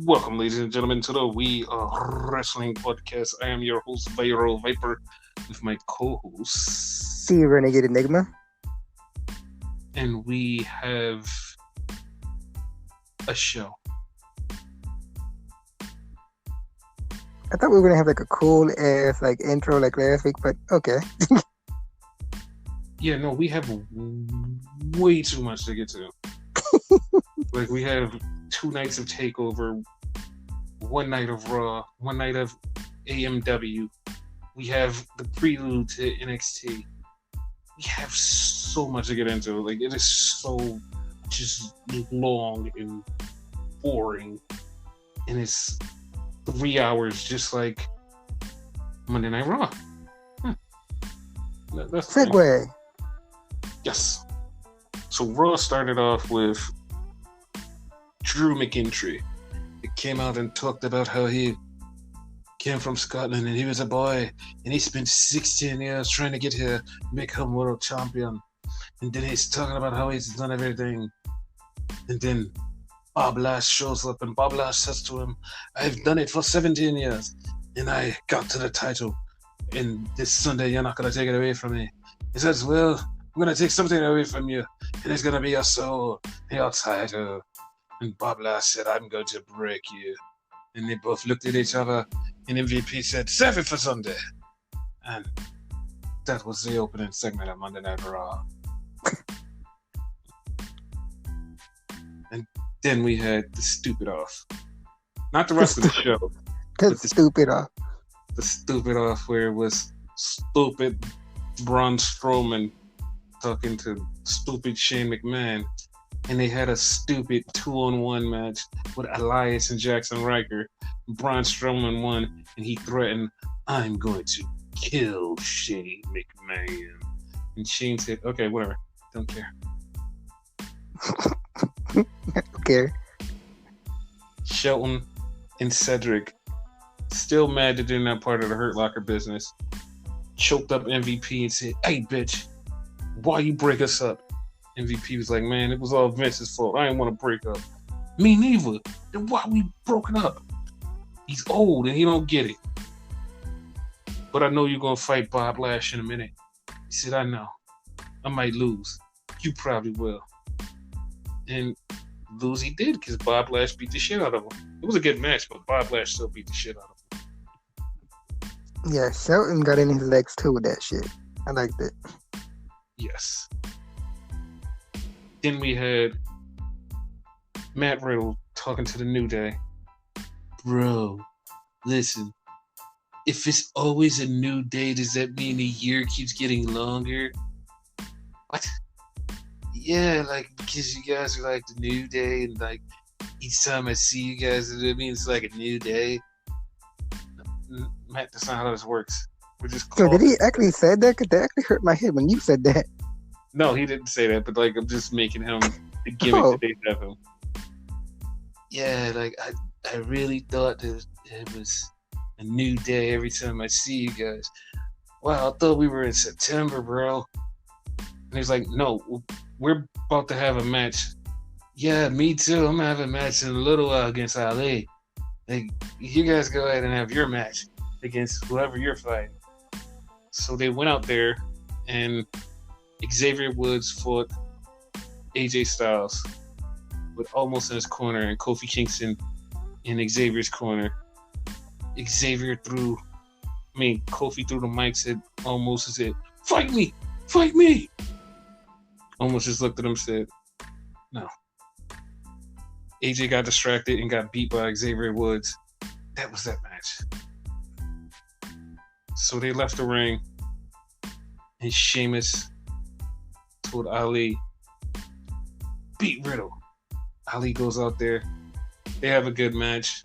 Welcome, ladies and gentlemen, to the We Are Wrestling Podcast. I am your host, Viral Viper, with my co-host, See Renegade Enigma. and we have a show. I thought we were gonna have like a cool ass intro like last week, but okay. Yeah, no, we have way too much to get to. We have 2 nights of Takeover, 1 night of Raw, 1 night of AMW. We have the prelude to NXT. We have so much to get into. It is so just long and boring, and it's 3 hours, just like Monday Night Raw. That's the thing. Segway. Yes. So Raw started off with Drew McIntyre. It came out and talked about how he came from Scotland and he was a boy and he spent 16 years trying to get here, make him world champion. And then he's talking about how he's done everything. And then Bob Lash shows up and Bob Lash says to him, I've done it for 17 years and I got to the title. And this Sunday you're not going to take it away from me. He says, well, I'm going to take something away from you and it's going to be your soul, your title. And Bob Lash said, I'm going to break you. And they both looked at each other, and MVP said, save it for Sunday. And that was the opening segment of Monday Night Raw. And then we had the stupid off. Not the rest of the show. The stupid off. The stupid off where it was stupid Braun Strowman talking to stupid Shane McMahon. And they had a stupid 2-on-1 match with Elias and Jackson Riker. Braun Strowman won, and he threatened, I'm going to kill Shane McMahon. And Shane said, okay, whatever. Don't care. Okay. Shelton and Cedric, still mad that they're not part of the Hurt Locker business, choked up MVP and said, hey, bitch, why you break us up? MVP was like, man, it was all Vince's fault. I didn't want to break up. Me neither. Then why we broken up? He's old and he don't get it. But I know you're going to fight Bob Lash in a minute. He said, I know. I might lose. You probably will. And lose he did because Bob Lash beat the shit out of him. It was a good match, but Bob Lash still beat the shit out of him. Yeah, Shelton got in his legs too with that shit. I liked it. Yes. Then we had Matt Riddle talking to the New Day. Bro, listen. If it's always a new day, does that mean the year keeps getting longer? What? Yeah, because you guys are like the New Day, and each time I see you guys, it means it's like a new day. Matt, that's not how this works. We're just. So did he actually say that? Because that actually hurt my head when you said that. No, he didn't say that, but I'm just making him the gimmick that they have him. Yeah, I really thought that it was a new day every time I see you guys. Wow, I thought we were in September, bro. And he's like, no, we're about to have a match. Yeah, me too. I'm gonna have a match in a little while against Ali. You guys go ahead and have your match against whoever you're fighting. So they went out there and Xavier Woods fought AJ Styles with Almost in his corner and Kofi Kingston in Xavier's corner. Kofi threw the mic, said Almost and said, fight me! Fight me! Almost just looked at him and said, no. AJ got distracted and got beat by Xavier Woods. That was that match. So they left the ring and Sheamus told Ali, beat Riddle. Ali goes out there. They have a good match.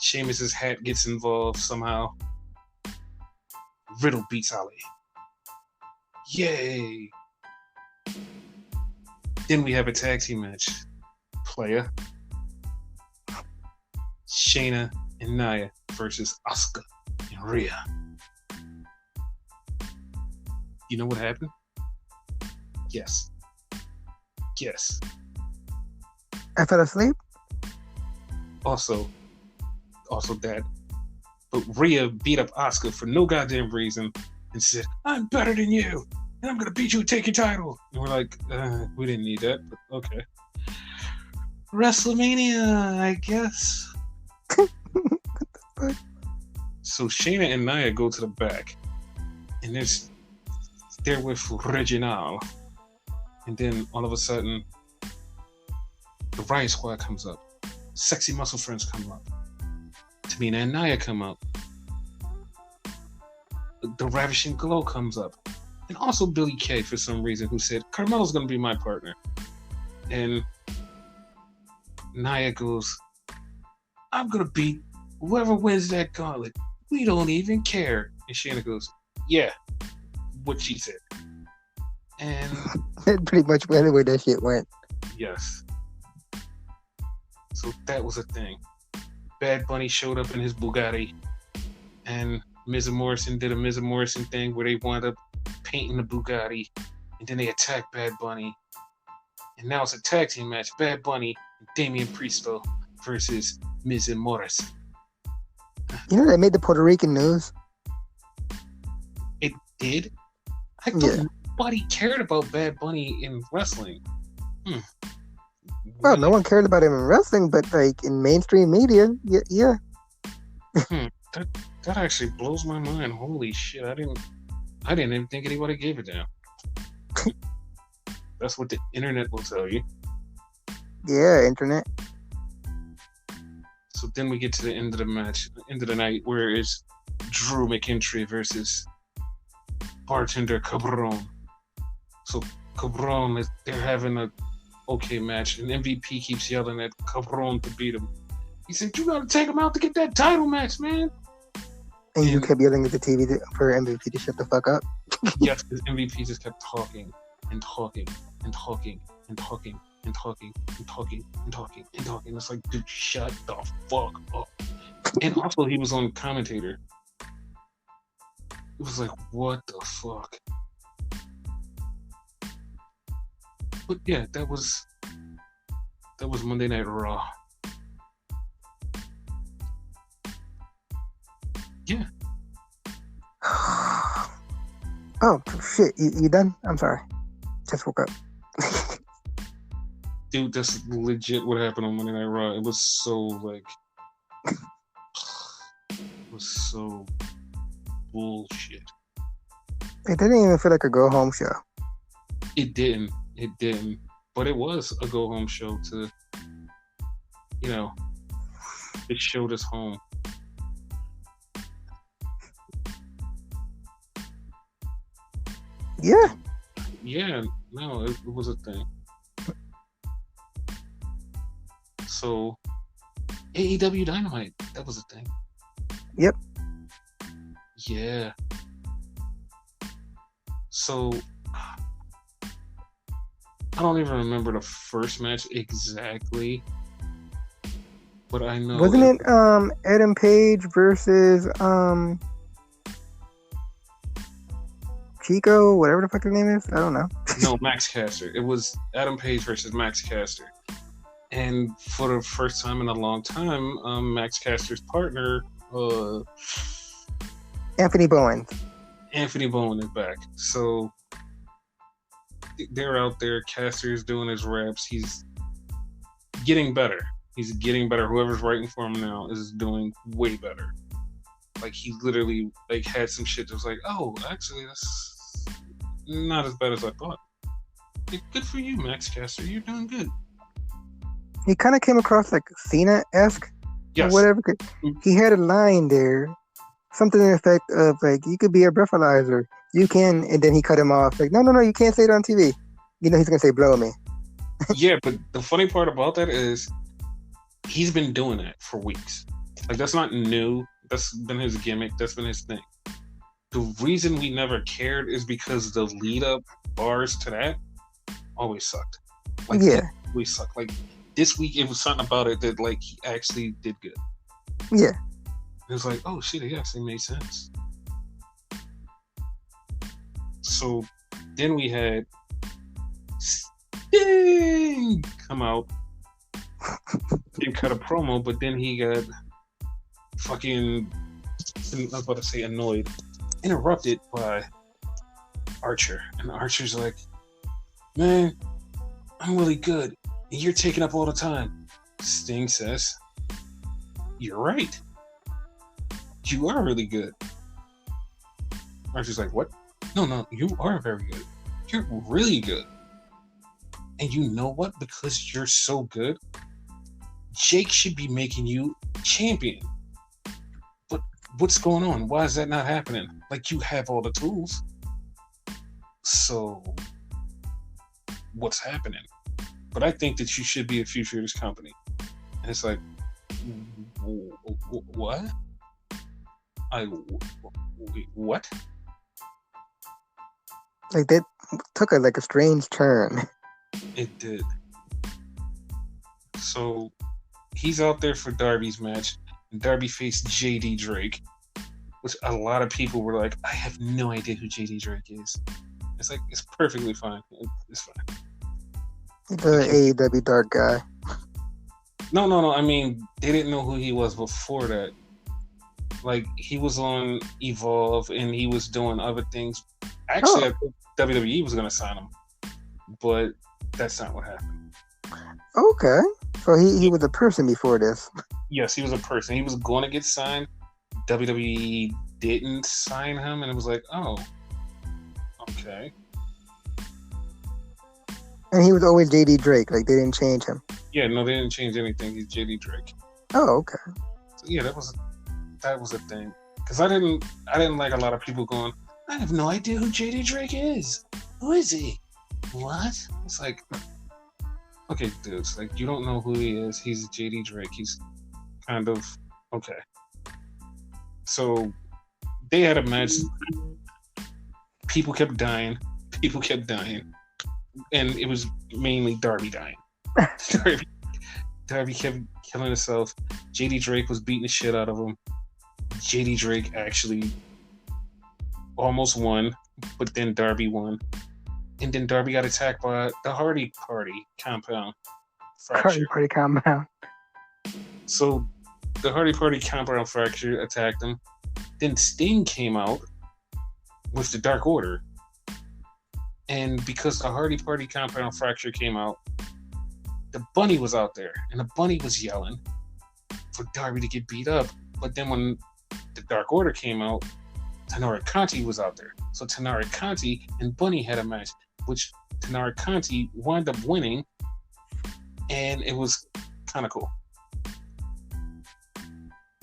Sheamus's hat gets involved somehow. Riddle beats Ali. Yay! Then we have a tag team match. Player. Shayna and Nia versus Asuka and Rhea. You know what happened? Yes. I fell asleep? Also, that. But Rhea beat up Asuka for no goddamn reason and said, "I'm better than you, and I'm gonna beat you and take your title." And we're like, we didn't need that, but okay. WrestleMania, I guess. So Shayna and Nia go to the back, and they're with Reginald, and then all of a sudden, the Riot Squad comes up. Sexy Muscle Friends come up. Tamina and Nia come up. The Ravishing Glow comes up. And also Billy Kay, for some reason, who said, Carmelo's going to be my partner. And Nia goes, I'm going to beat whoever wins that gauntlet. We don't even care. And Shayna goes, yeah, what she said. And That's pretty much the way that shit went. yes. So that was a thing. Bad Bunny showed up in his Bugatti, and Miz and Morrison did a Miz and Morrison thing where they wound up painting the Bugatti, and then they attacked Bad Bunny. And now it's a tag team match, Bad Bunny and Damian Priestel versus Miz and Morrison. You know, they made the Puerto Rican news. It did? I thought nobody cared about Bad Bunny in wrestling. Well, no one cared about him in wrestling, but like in mainstream media, yeah. That actually blows my mind. Holy shit! I didn't even think anybody gave a damn. That's what the internet will tell you. Yeah, internet. So then we get to the end of the match, end of the night, where it's Drew McIntyre versus Bartender Cabron. So Cabron, they're having a okay match, and MVP keeps yelling at Cabron to beat him. He said, "You gotta take him out to get that title match, man." And you kept yelling at the TV for MVP to shut the fuck up. Yes, because MVP just kept talking and talking and talking and talking and talking and talking and talking and talking. It's like, dude, shut the fuck up. And also, he was on commentator. It was like, what the fuck? But yeah, that was Monday Night Raw. Yeah. Oh shit! You done? I'm sorry. Just woke up. Dude, that's legit what happened on Monday Night Raw. It was so like, it was so bullshit. It didn't even feel like a go home show. It didn't. But it was a go home show to, it showed us home. Yeah. Yeah, no, it was a thing. So, AEW Dynamite, that was a thing. Yep. Yeah. So, I don't even remember the first match exactly, but I know. Wasn't it Adam Page versus Chico, whatever the fuck his name is? I don't know. No, Max Caster. It was Adam Page versus Max Caster. And for the first time in a long time, Max Caster's partner, Anthony Bowen. Anthony Bowen is back. So they're out there. Caster's doing his reps. He's getting better. Whoever's writing for him now is doing way better. Like, he literally had some shit that was like, oh, actually, that's not as bad as I thought. Good for you, Max Caster. You're doing good. He kind of came across like Cena-esque. Yes. Or whatever. He had a line there. Something in the effect of, like, you could be a breathalyzer. You can, and then he cut him off. Like, no, you can't say it on TV. He's going to say, blow me. Yeah, but the funny part about that is he's been doing that for weeks. Like, that's not new. That's been his gimmick. That's been his thing. The reason we never cared is because the lead-up bars to that always sucked. Like, yeah. Always sucked. Like, this week, it was something about it that, like, he actually did good. Yeah. It was like, oh, shit, it actually made sense. So, then we had Sting come out and cut a promo, but then he got fucking, I was about to say annoyed, interrupted by Archer. And Archer's like, man, I'm really good. And you're taking up all the time. Sting says, you're right. You are really good. Archer's like, what? No, you are very good. You're really good. And you know what? Because you're so good, Jake should be making you champion. But what's going on? Why is that not happening? Like, you have all the tools. So, what's happening? But I think that you should be a future of this company. And it's like, what? What? Like that took a strange turn. It did. So he's out there for Darby's match, and Darby faced JD Drake, which a lot of people were like, I have no idea who JD Drake is. It's like, it's perfectly fine. It's fine. The AEW dark guy. No. I mean, they didn't know who he was before that. Like, he was on Evolve, and he was doing other things. Actually, I think WWE was going to sign him, but that's not what happened. Okay. So he was a person before this. Yes, he was a person. He was going to get signed. WWE didn't sign him, and it was like, oh, okay. And he was always JD Drake. Like, they didn't change him. Yeah, no, they didn't change anything. He's JD Drake. Oh, okay. So, yeah, that was a thing. Because I didn't like a lot of people going, I have no idea who JD Drake is. Who is he? What? It's like, okay, dude, it's like, you don't know who he is. He's JD Drake. He's kind of, okay. So, they had a match. People kept dying. And it was mainly Darby dying. Darby kept killing himself. JD Drake was beating the shit out of him. JD Drake actually almost won, but then Darby won. And then Darby got attacked by the Hardy Party compound fracture. Hardy Party compound. So the Hardy Party compound fracture attacked him. Then Sting came out with the Dark Order. And because the Hardy Party compound fracture came out, the Bunny was out there. And the Bunny was yelling for Darby to get beat up. But then when the Dark Order came out, Tanara Conti was out there. So Tanara Conti and Bunny had a match, which Tanara Conti wound up winning. And it was kind of cool.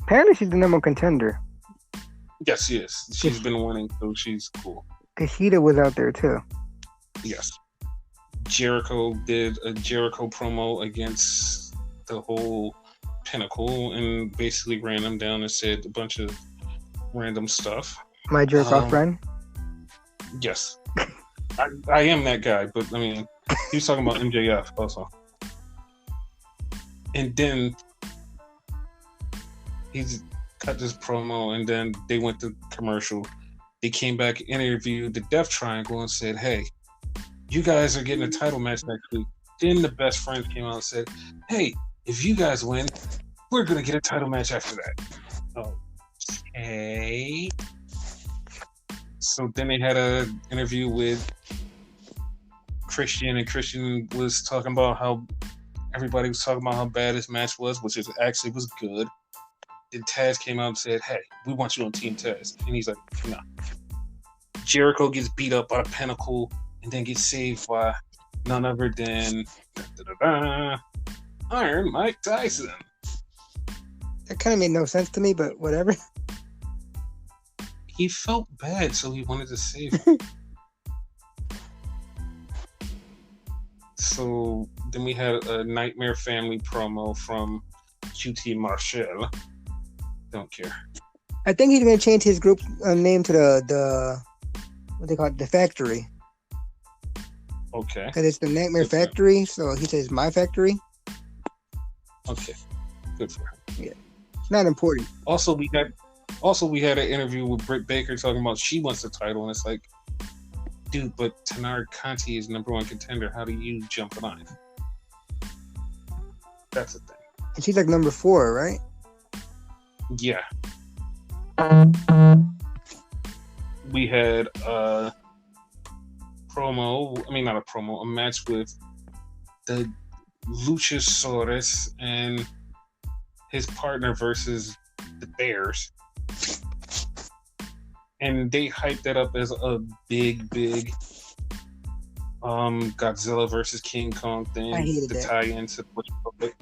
Apparently she's the number one contender. Yes, she is. She's been winning, so she's cool. Kushida was out there too. Yes. Jericho did a Jericho promo against the whole Pinnacle and basically ran them down and said a bunch of random stuff. My jerk-off friend? Yes. I am that guy, but I mean, he was talking about MJF also. And then he's cut this promo, and then they went to commercial. They came back, interviewed the Death Triangle, and said, hey, you guys are getting a title match next week. Then the Best Friends came out and said, hey, if you guys win, we're going to get a title match after that. Okay. So then they had an interview with Christian, and Christian was talking about how everybody was talking about how bad his match was, which is actually was good. Then Taz came out and said, hey, we want you on Team Taz. And he's like, no. Jericho gets beat up by the Pinnacle and then gets saved by none other than Iron Mike Tyson. That kind of made no sense to me, but whatever. He felt bad, so he wanted to save him. So then we had a Nightmare Family promo from QT Marshall. Don't care. I think he's going to change his group name to the what they call it, the Factory. Okay. Because it's the Nightmare Factory, so he says My Factory. Okay. Good for him. Yeah. It's not important. Also, we had an interview with Britt Baker talking about she wants the title, and it's like, dude, but Tanara Conti is number one contender. How do you jump the line? That's the thing. And she's like number 4, right? Yeah. We had a match with the Luchasaurus and his partner versus the Bears. And they hyped that up as a big Godzilla versus King Kong thing. I hated that. Tie into the Republic.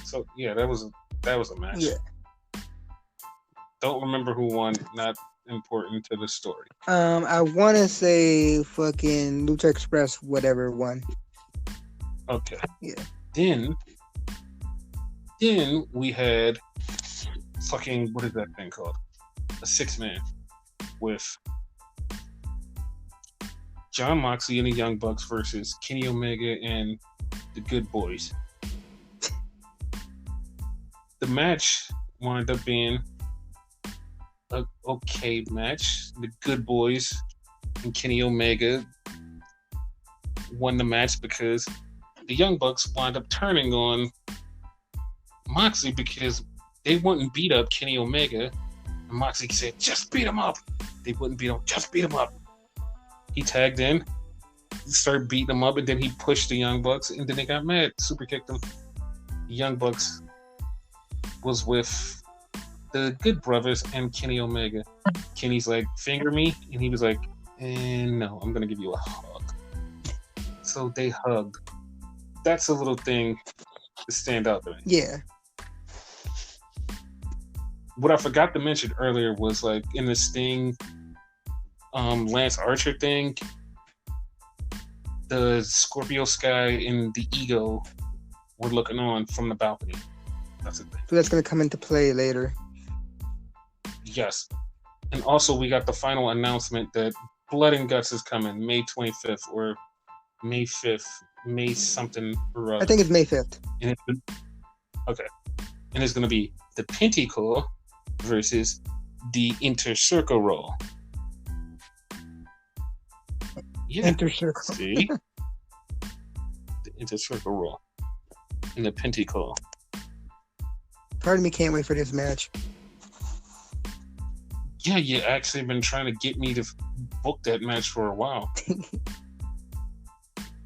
So yeah, that was a match. Yeah. Don't remember who won. Not important to the story. I want to say fucking Lucha Express, whatever won. Okay. Yeah. Then we had fucking, what is that thing called? A 6-man with John Moxley and the Young Bucks versus Kenny Omega and the Good Boys. The match wound up being an okay match. The Good Boys and Kenny Omega won the match because the Young Bucks wound up turning on Moxley because they wouldn't beat up Kenny Omega. And Moxley said, just beat him up. They wouldn't beat him, just beat him up. He tagged in, started beating him up, and then he pushed the Young Bucks, and then they got mad, super kicked them. The Young Bucks was with the Good Brothers and Kenny Omega. Kenny's like, finger me, and he was like, no, I'm gonna give you a hug. So they hugged. That's a little thing to stand out there. Yeah. What I forgot to mention earlier was like in the Sting Lance Archer thing, the Scorpio Sky and the Ego were looking on from the balcony. That's the thing. So that's going to come into play later. Yes. And also we got the final announcement that Blood and Guts is coming May 25th or May 5th, May something or other. I think it's May 5th. And okay. And it's going to be the Pentacle versus the Inter Circle Roll. Yeah. Inter Circle. See? The Inter Circle Roll. And the Pentacle. Part of me can't wait for this match. Yeah, you actually been trying to get me to book that match for a while.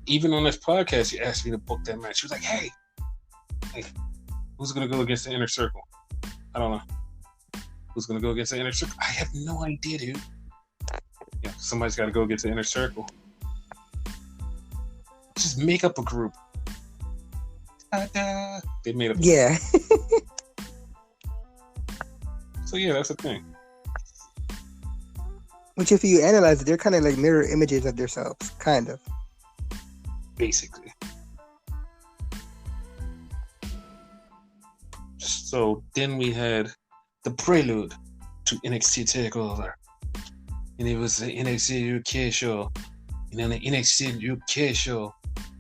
Even on this podcast, you asked me to book that match. You was like, hey, who's going to go against the Inner Circle? I don't know. Who's going to go against the Inner Circle? I have no idea, dude. Yeah, somebody's got to go against the Inner Circle. Just make up a group. Ta-da! They made up. Yeah. So yeah, that's the thing. Which, if you analyze it, they're kind of like mirror images of themselves, kind of. Basically. So then we had the prelude to NXT TakeOver. And it was the NXT UK show. And on the NXT UK show,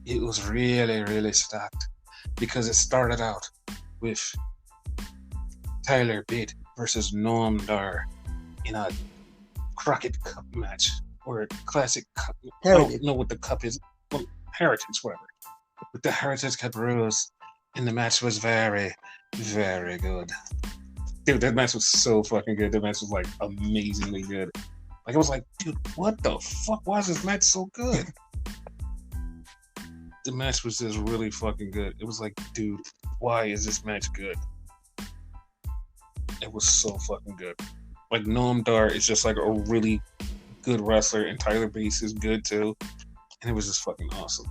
it was really, really stacked. Because it started out with Tyler Bate versus Noam Dar in a Crockett Cup match. Or a Classic Cup. Heritage. I don't know what the cup is. Well, Heritage, whatever. With the Heritage Cup rules. And the match was very, very good. Dude, that match was so fucking good. That match was like amazingly good. Like I was like, dude, what the fuck? Why is this match so good? The match was just really fucking good. It was like, dude, why is this match good? It was so fucking good. Like Noam Dar is just like a really good wrestler, and Tyler Bate is good too. And it was just fucking awesome.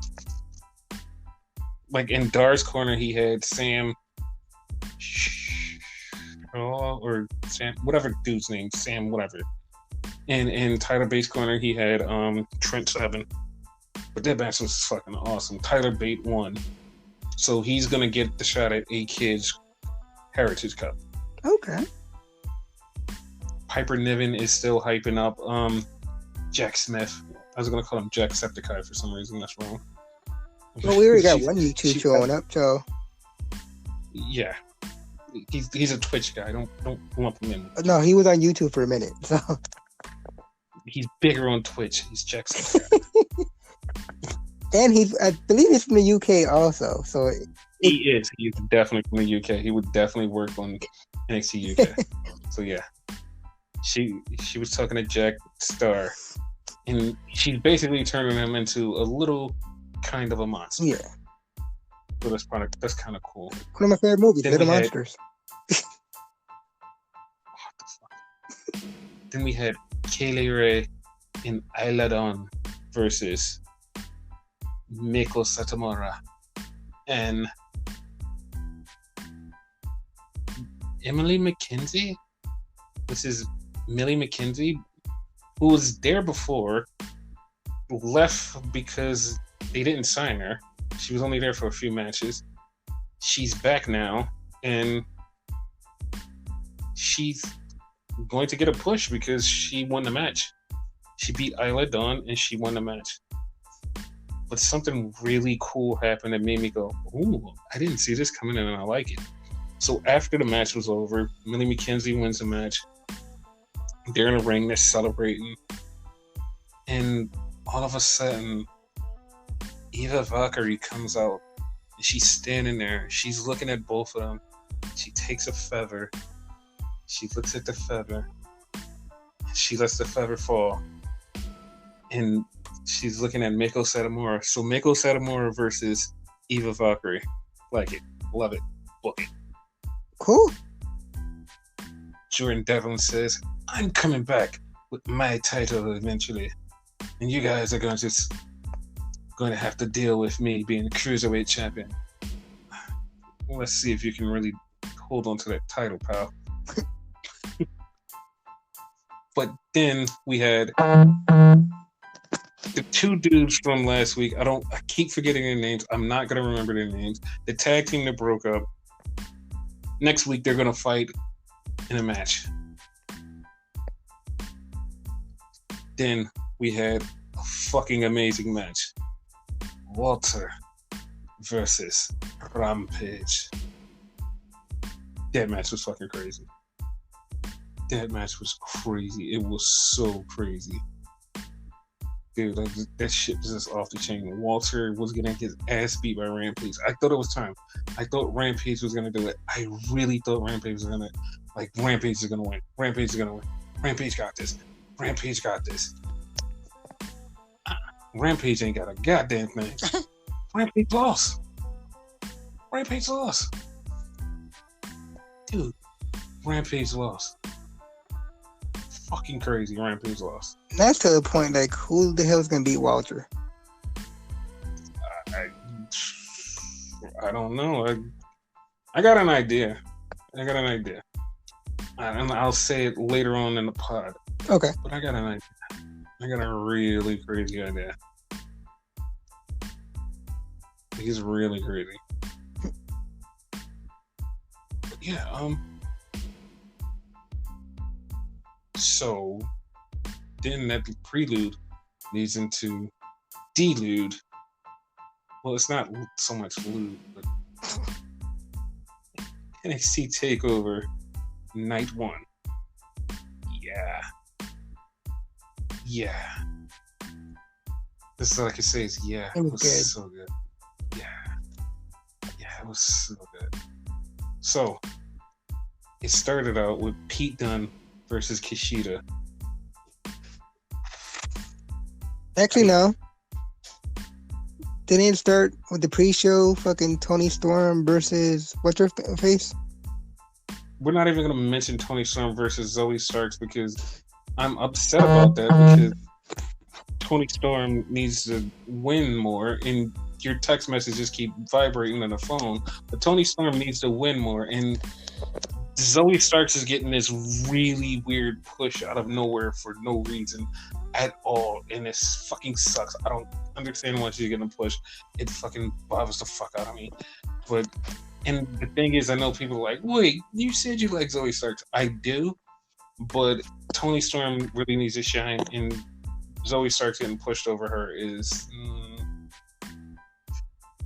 Like in Dar's corner, he had Sam, or Sam, whatever dude's name, Sam, whatever. And in Tyler Bate's corner, he had Trent Seven. But that match was fucking awesome. Tyler Bate won, so he's gonna get the shot at A-Kid's Heritage Cup. Okay. Piper Niven is still hyping up Jack Smith. I was gonna call him Jacksepticeye for some reason. That's wrong. Well, we already got one YouTube showing up, so yeah, he's a Twitch guy. Don't lump him in. No, he was on YouTube for a minute, so he's bigger on Twitch. He's Jacksepticeye. And I believe he's from the UK also, so He is. He's definitely from the UK. He would definitely work on NXT UK. So yeah, she was talking to Jack Starr, and she's basically turning him into a little kind of a monster. Yeah. So that's kind of cool. One of my favorite movies, Then Little Monsters. What the fuck? Then we had Kaylee Ray and Isla Dawn versus Miko Satomura and Emily McKenzie, which is Millie McKenzie, who was there before, left because they didn't sign her. She was only there for a few matches. She's back now, and she's going to get a push because she won the match. She beat Isla Dawn, and she won the match. But something really cool happened that made me go, ooh, I didn't see this coming in, and I like it. So after the match was over, Millie McKenzie wins the match. They're in the ring, they're celebrating. And all of a sudden, Eva Valkyrie comes out. And she's standing there. She's looking at both of them. She takes a feather. She looks at the feather. And she lets the feather fall. And she's looking at Miko Satomura. So Miko Satomura versus Eva Valkyrie. Like it. Love it. Book it. Cool. Jordan Devlin says, I'm coming back with my title eventually. And you guys are going to have to deal with me being the Cruiserweight champion. Let's see if you can really hold on to that title, pal. But then we had the two dudes from last week. I keep forgetting their names. I'm not going to remember their names. The tag team that broke up. Next week, they're going to fight in a match. Then we had a fucking amazing match. Walter versus Rampage. That match was fucking crazy. That match was crazy. It was so crazy. Dude, that shit was just off the chain. Walter was getting his ass beat by Rampage. I thought it was time. I thought Rampage was going to do it. I really thought Rampage was going to... Rampage is going to win. Rampage is going to win. Rampage got this. Rampage got this. Rampage ain't got a goddamn thing. Rampage lost. Rampage lost. Dude, Rampage lost. Fucking crazy. Rampage lost. That's to the point, like, who the hell is going to beat Walter? I don't know. I got an idea. And I'll say it later on in the pod. Okay. But I got an idea. I got a really crazy idea. He's really crazy. But yeah, so then that prelude leads into delude. Well, it's not so much lewd, but NXT TakeOver Night 1. Yeah. This is all I can say is yeah. It was good. So good. Yeah, it was so good. So, it started out with Pete Dunne versus Kushida. Actually, no. Didn't it start with the pre-show fucking Tony Storm versus what's her face? We're not even going to mention Tony Storm versus Zoe Starks because I'm upset about that because Tony Storm needs to win more and your text messages keep vibrating on the phone. But Tony Storm needs to win more and Zoe Starks is getting this really weird push out of nowhere for no reason at all, and it fucking sucks. I don't understand why she's getting pushed. It fucking bothers the fuck out of me. And the thing is, I know people are like, wait, you said you like Zoe Starks. I do, but Tony Storm really needs to shine, and Zoe Starks getting pushed over her is...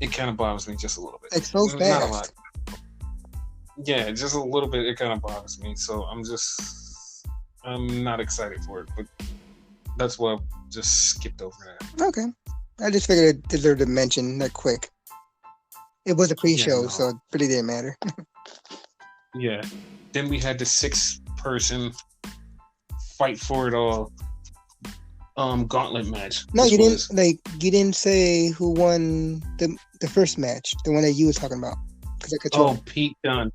it kind of bothers me just a little bit. It's so fast. Not a lot. Yeah, just a little bit. It kind of bothers me. So I'm not excited for it. But that's why I just skipped over that. Okay. I just figured it deserved a mention that quick. It was a Yeah, pre-show, no. so it really didn't matter. Yeah. Then we had the 6-person fight for it all gauntlet match. No, Which you was, didn't you didn't say who won the first match, the one that you was talking about. Because I cut you off. Pete Dunne.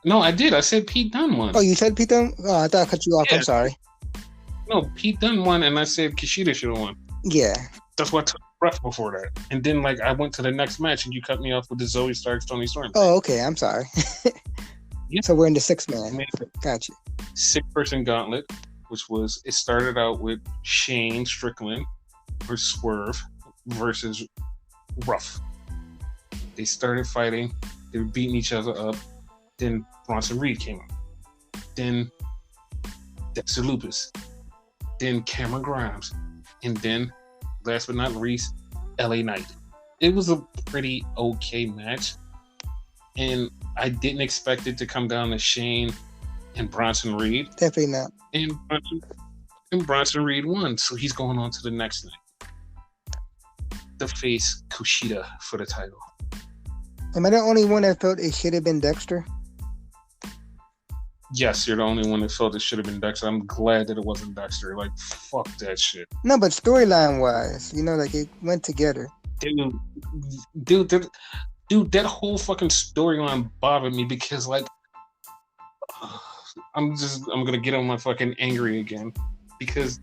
No, I did. I said Pete Dunne won. Oh, you said Pete Dunne? Oh, I thought I cut you off. Yeah. I'm sorry. No, Pete Dunne won, and I said Kushida should have won. Yeah. That's why I took a breath before that. And then, like, I went to the next match, and you cut me off with the Zoe Starks, Tony Storm. Oh, okay. I'm sorry. Yeah. So we're in the 6-man. Gotcha. 6-person gauntlet, which was, it started out with Shane Strickland or Swerve versus Ruff. They started fighting. They were beating each other up. Then Bronson Reed came up. Then Dexter Lumis. Then Cameron Grimes. And then, last but not least, LA Knight. It was a pretty okay match. And I didn't expect it to come down to Shane and Bronson Reed. Definitely not. And Bronson Reed won. So he's going on to the next night. To face Kushida for the title. Am I the only one that felt it should have been Dexter? Yes, you're the only one that felt it should have been Dexter. I'm glad that it wasn't Dexter. Like, fuck that shit. No, but storyline wise, like it went together. Dude, that whole fucking storyline bothered me because, like, I'm gonna get on my fucking angry again because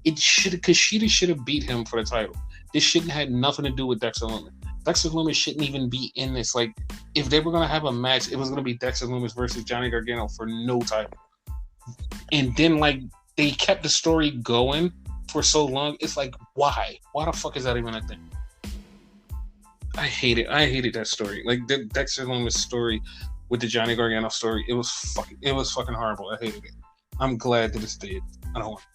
Kushida should have beat him for the title. This shouldn't have had nothing to do with Dexter Lumis. Dexter Lumis shouldn't even be in this. Like, if they were gonna have a match, it was gonna be Dexter Lumis versus Johnny Gargano for no title. And then, like, they kept the story going for so long. It's like, why? Why the fuck is that even a thing? I hate it. I hated that story. Like, the Dexter Lumis story with the Johnny Gargano story, it was fucking horrible. I hated it. I'm glad that it's dead. I don't want it.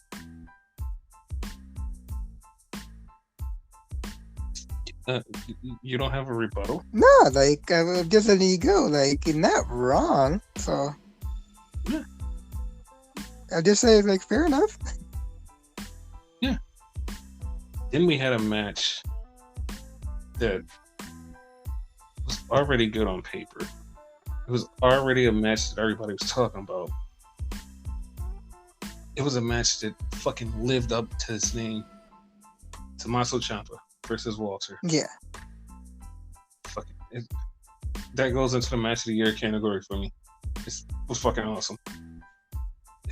You don't have a rebuttal? No, like, I'm just letting you go. Like, you're not wrong. So, yeah. I'll just say, like, fair enough. Yeah. Then we had a match that was already good on paper. It was already a match that everybody was talking about. It was a match that fucking lived up to its name. Tommaso Ciampa versus Walter. Yeah. That goes into the match of the year category for me. It was fucking awesome.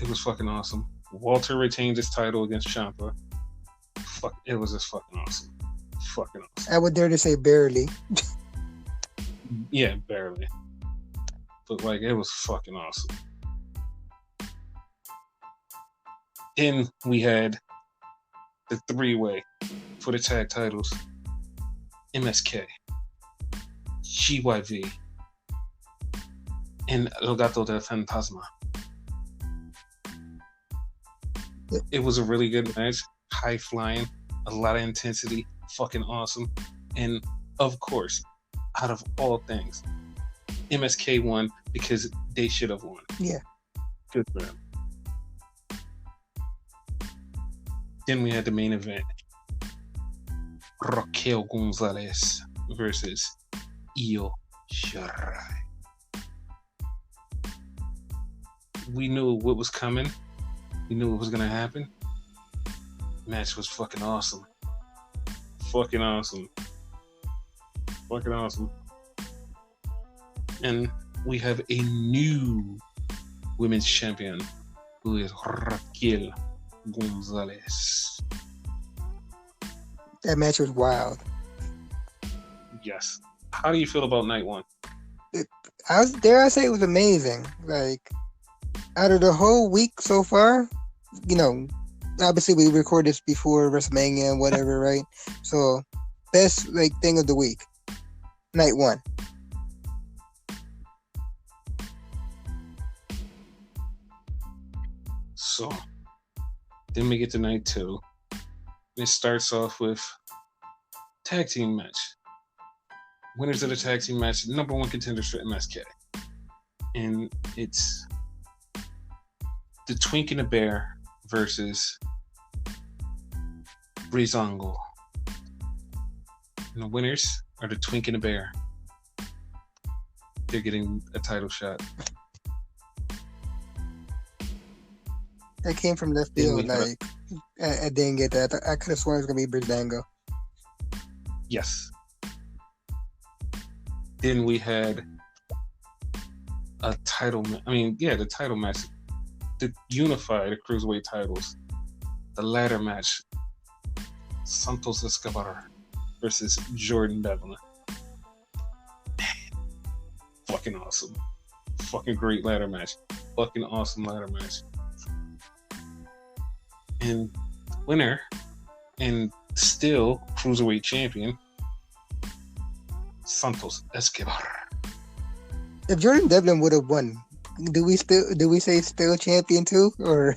It was fucking awesome. Walter retained his title against Ciampa. It was just fucking awesome. Fucking awesome. I would dare to say barely. Yeah, barely. But, like, it was fucking awesome. Then we had the 3-way for the tag titles. MSK, GYV, and Legado del Fantasma. It was a really good match. High flying, a lot of intensity, fucking awesome. And, of course, out of all things, MSK won because they should have won. Yeah. Good for them. Then we had the main event. Raquel Gonzalez versus Io Shirai. We knew what was coming. We knew what was going to happen. Match was fucking awesome. Fucking awesome. Fucking awesome. And we have a new women's champion who is Raquel Gonzalez. That match was wild. Yes. How do you feel about night one? I say it was amazing. Like, out of the whole week so far, obviously we recorded this before WrestleMania and whatever, right? So, best thing of the week, night one. So, then we get to night two. It starts off with tag team match. Winners of the tag team match, number one contenders for MSK. And it's the Twink and the Bear versus Breezango. And the winners or the Twink and the Bear. They're getting a title shot. That came from left field. Like, I didn't get that. I could have sworn it was gonna be Brizdango. Yes. Then we had a title. The title match to unify the cruiserweight titles. The ladder match: Santos Escobar versus Jordan Devlin. Fucking awesome. Fucking great ladder match. Fucking awesome ladder match. And winner and still cruiserweight champion, Santos Escobar. If Jordan Devlin would have won, do we say still champion too, or?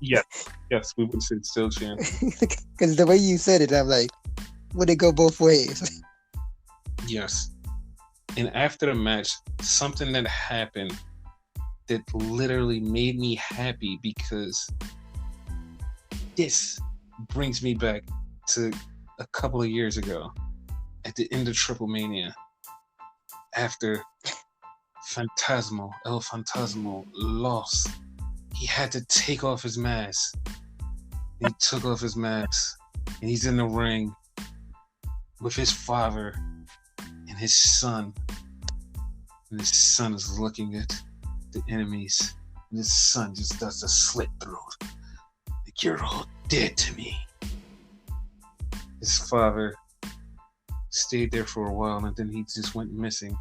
Yes, we would say still champion. Because the way you said it, I'm like, would it go both ways? Yes. And after the match, something that happened that literally made me happy, because this brings me back to a couple of years ago at the end of Triple Mania, after El Fantasmo lost. He had to take off his mask. He took off his mask, and he's in the ring with his father and his son. And his son is looking at the enemies, and his son just does the slit throat. Like, you're all dead to me. His father stayed there for a while, and then he just went missing.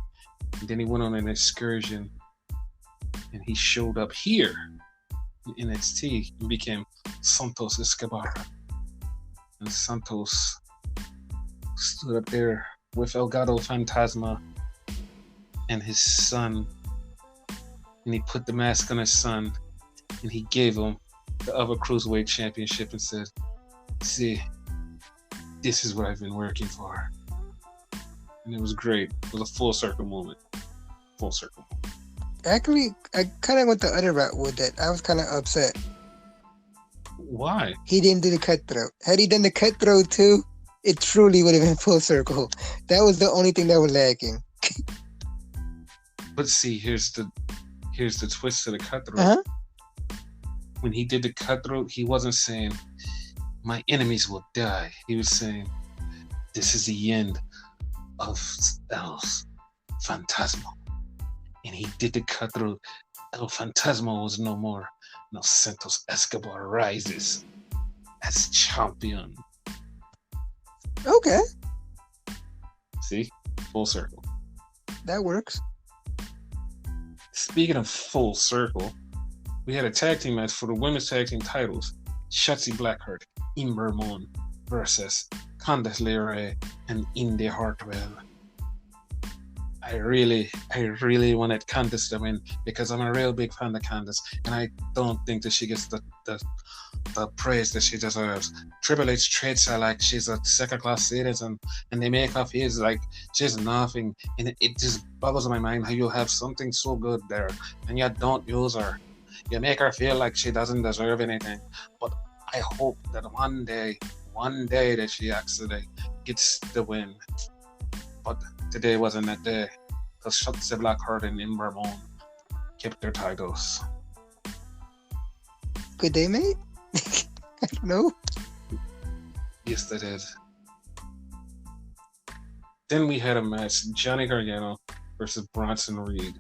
And then he went on an excursion, and he showed up here in NXT and became Santos Escobar. And Santos stood up there with Elgato Fantasma and his son, and he put the mask on his son, and he gave him the other Cruiserweight Championship and said, "See, this is what I've been working for." And it was great. It was a full circle moment. Full circle moment. Actually, I kind of went the other route with it. I was kind of upset. Why? He didn't do the cutthroat. Had he done the cutthroat too, it truly would have been full circle. That was the only thing that was lacking. But see, here's the twist to the cutthroat. Uh-huh. When he did the cutthroat, he wasn't saying, "My enemies will die." He was saying, "This is the end of El Fantasma." And he did the cutthroat. El Fantasma was no more. Now Santos Escobar rises as champion. Okay. See? Full circle. That works. Speaking of full circle, we had a tag team match for the women's tag team titles. Shotzi Blackheart, Ember Moon versus Candice LeRae and Indy Hartwell. I really wanted Candice to win because I'm a real big fan of Candice, and I don't think that she gets the praise that she deserves. Triple H treats her like she's a second-class citizen, and they make her feel like she's nothing, and it just boggles my mind how you have something so good there, and you don't use her. You make her feel like she doesn't deserve anything. But I hope that one day that she actually gets the win. But today wasn't that day, because Shotzi Blackheart and Ember Moon kept their titles. Good day, mate? I don't know. Yes, they did. Then we had a match, Johnny Gargano versus Bronson Reed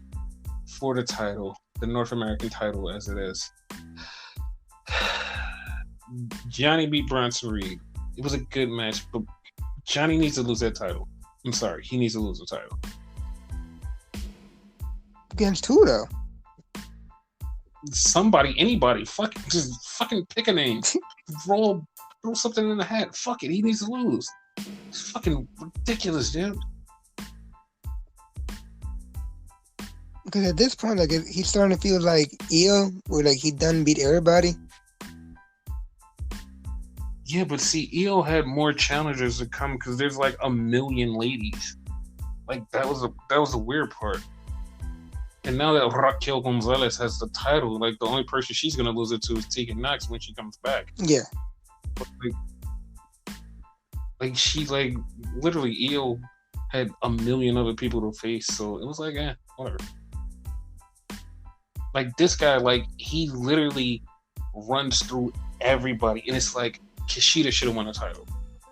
for the title, the North American title as it is. Johnny beat Bronson Reed. It was a good match, but Johnny needs to lose that title. I'm sorry, he needs to lose the title. Against who, though? Somebody, anybody, just fucking pick a name. Throw something in the hat. Fuck it, he needs to lose. It's fucking ridiculous, dude. Because at this point, like, he's starting to feel like Io, or like he done beat everybody. Yeah, but see, Io had more challengers to come because there's like a million ladies. Like that was the weird part. And now that Raquel Gonzalez has the title, like the only person she's gonna lose it to is Tegan Knox when she comes back. Yeah. But, like she literally Io had a million other people to face, so it was like, whatever. Like this guy, like he literally runs through everybody, and it's like Kushida should have won the title.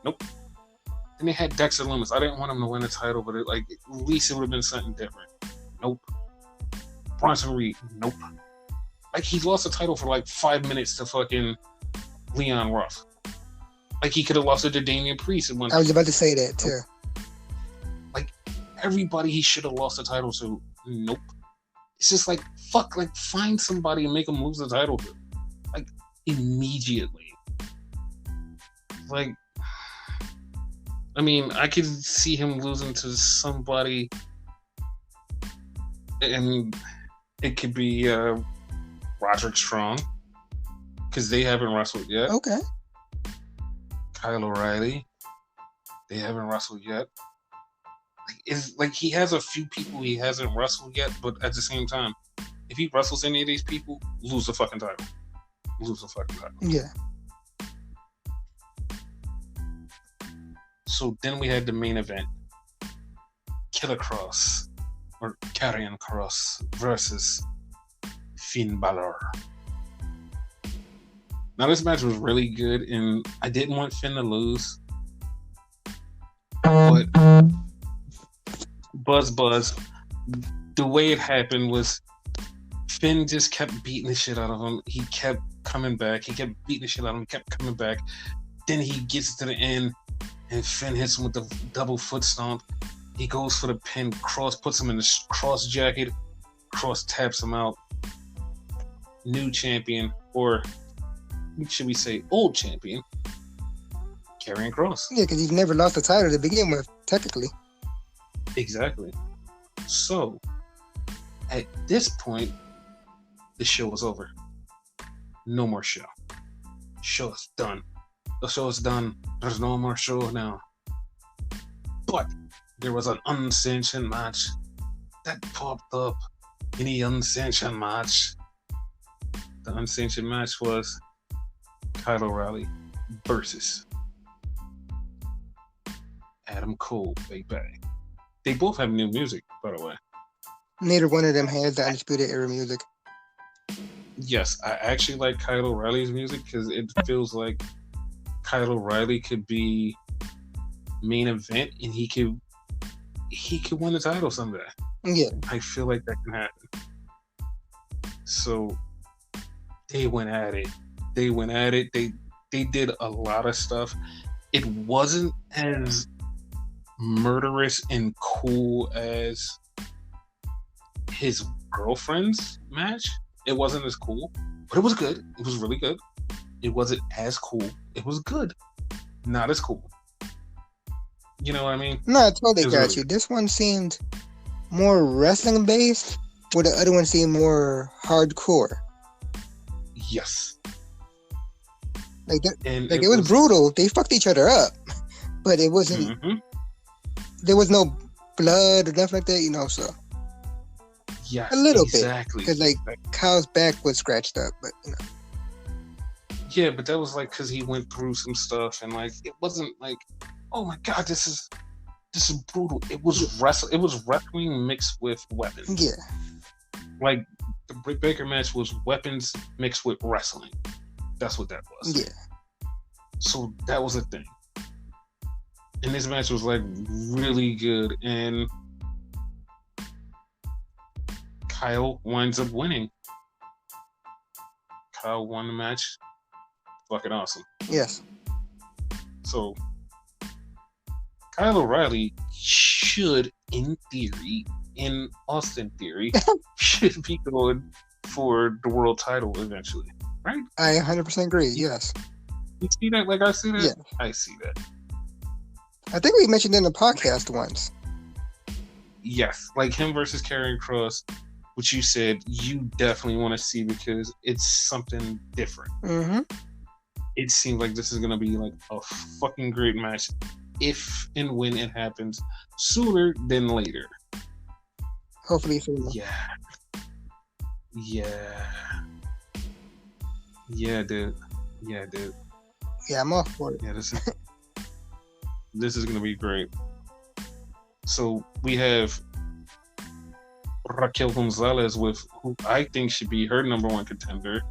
Nope. Then they had Dexter Lumis. I didn't want him to win the title, but at least it would have been something different. Nope. Bronson Reed. Nope. Like he lost the title for like 5 minutes to fucking Leon Ruff. Like he could have lost it to Damian Priest at one time. I was about to say that too. Like everybody he should have lost the title to. Nope. It's just like fuck. Like find somebody and make him lose the title to. Like immediately. Like. I mean, I could see him losing to somebody, and it could be Roderick Strong, because they haven't wrestled yet. Okay. Kyle O'Reilly, they haven't wrestled yet. Like he has a few people he hasn't wrestled yet, but at the same time, if he wrestles any of these people, lose the fucking title. Lose the fucking title. Yeah. So then we had the main event. Killer Cross, or Karrion Cross versus Finn Balor. Now this match was really good, and I didn't want Finn to lose. But Buzz, the way it happened was Finn just kept beating the shit out of him. He kept coming back. He kept beating the shit out of him. He kept coming back. Then he gets to the end, and Finn hits him with the double foot stomp. He goes for the pin. Cross puts him in the cross jacket. Cross taps him out. New champion, or should we say old champion, Karrion Kross. Yeah, because he's never lost the title to begin with, technically. Exactly. So, at this point, the show was over. No more show. Show is done. The show is done. There's no more show now. But there was an unsanctioned match that popped up in the unsanctioned match. The unsanctioned match was Kyle O'Reilly versus Adam Cole, baby. They both have new music, by the way. Neither one of them has the Undisputed Era music. Yes, I actually like Kyle O'Reilly's music because it feels like Kyle O'Reilly could be main event and he could win the title someday. Yeah. I feel like that can happen. So they went at it. They did a lot of stuff. It wasn't as murderous and cool as his girlfriend's match. It wasn't as cool, but it was good. It was really good. It wasn't as cool. It was good. Not as cool. You know what I mean? No, I totally got really you. This one seemed more wrestling based, where the other one seemed more hardcore. Yes. Like it was brutal. They fucked each other up, but it wasn't. Mm-hmm. There was no blood or nothing like that, you know. So yes, a little exactly. bit, because Kyle's back was scratched up, but you know. Yeah, but that was like because he went through some stuff, and like it wasn't like, oh my god, this is brutal. It was It was wrestling mixed with weapons. Yeah. Like the Britt Baker match was weapons mixed with wrestling. That's what that was. Yeah. So that was a thing. And this match was like really good, and Kyle winds up winning. Kyle won the match. Fucking awesome. Yes. So Kyle O'Reilly should, in theory, in Austin theory, should be going for the world title eventually, right? I 100% agree. Yes. You see that? Like I see that? Yeah. I see that. I think we mentioned in the podcast once. Yes, like him versus Karrion Kross, which you said you definitely want to see because it's something different. Mm-hmm. It seems like this is going to be like a fucking great match if and when it happens sooner than later. Hopefully sooner. Yeah, dude. Yeah, I'm off for it. Yeah, this is going to be great. So we have Raquel Gonzalez with who I think should be her number one contender,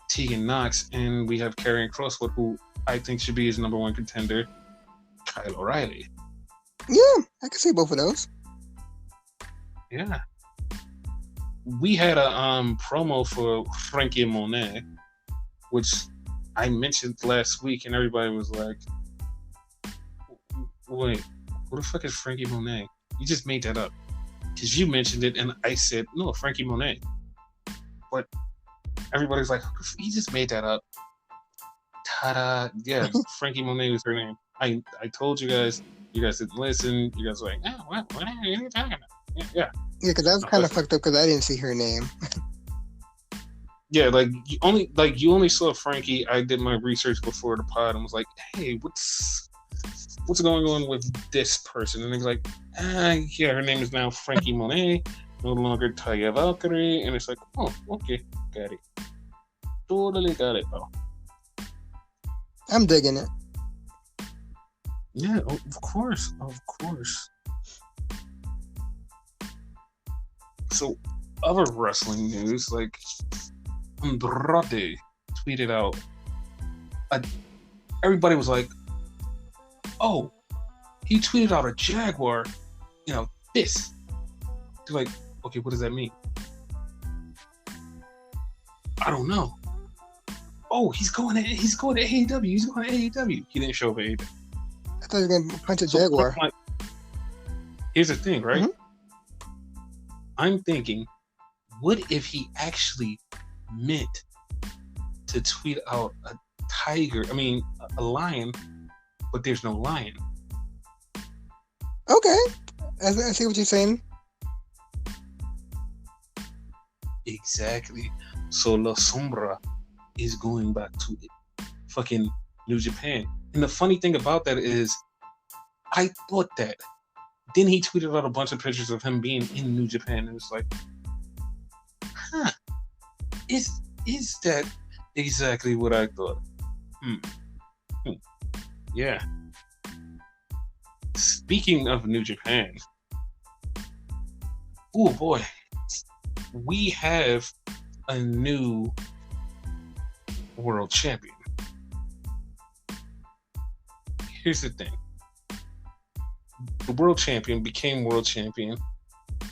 Tegan Knox, and we have Karrion Kross with who I think should be his number one contender, Kyle O'Reilly. Yeah, I can see both of those. Yeah. We had a promo for Frankie Monet, which I mentioned last week, and everybody was like, wait, who the fuck is Frankie Monet? You just made that up. Because you mentioned it, and I said, no, Frankie Monet. But everybody's like, he just made that up. Ta-da. Yeah, Frankie Monet was her name. I told you guys didn't listen. You guys were like, oh, what are you talking about? Yeah. Yeah, because that was kind of fucked up because I didn't see her name. Yeah, like you only saw Frankie. I did my research before the pod and was like, hey, what's going on with this person? And they're like, yeah, her name is now Frankie Monet, no longer Taya Valkyrie. And it's like, oh, okay, got it. Totally got it, though. I'm digging it. Yeah, of course. So, other wrestling news, like Andrade tweeted out, everybody was like, oh, he tweeted out a Jaguar, this. They're like, okay, what does that mean? I don't know. Oh, he's going to AEW. He's going to AEW. He didn't show up at AEW. I thought he was going to punch a Jaguar. Here's the thing, right? Mm-hmm. I'm thinking, what if he actually meant to tweet out a lion, but there's no lion? Okay. I see what you're saying. Exactly. So La Sombra is going back to fucking New Japan. And the funny thing about that is, I thought that. Then he tweeted out a bunch of pictures of him being in New Japan, and it's like, is that exactly what I thought? Yeah. Speaking of New Japan, oh boy, we have a new world champion. Here's the thing. The world champion became world champion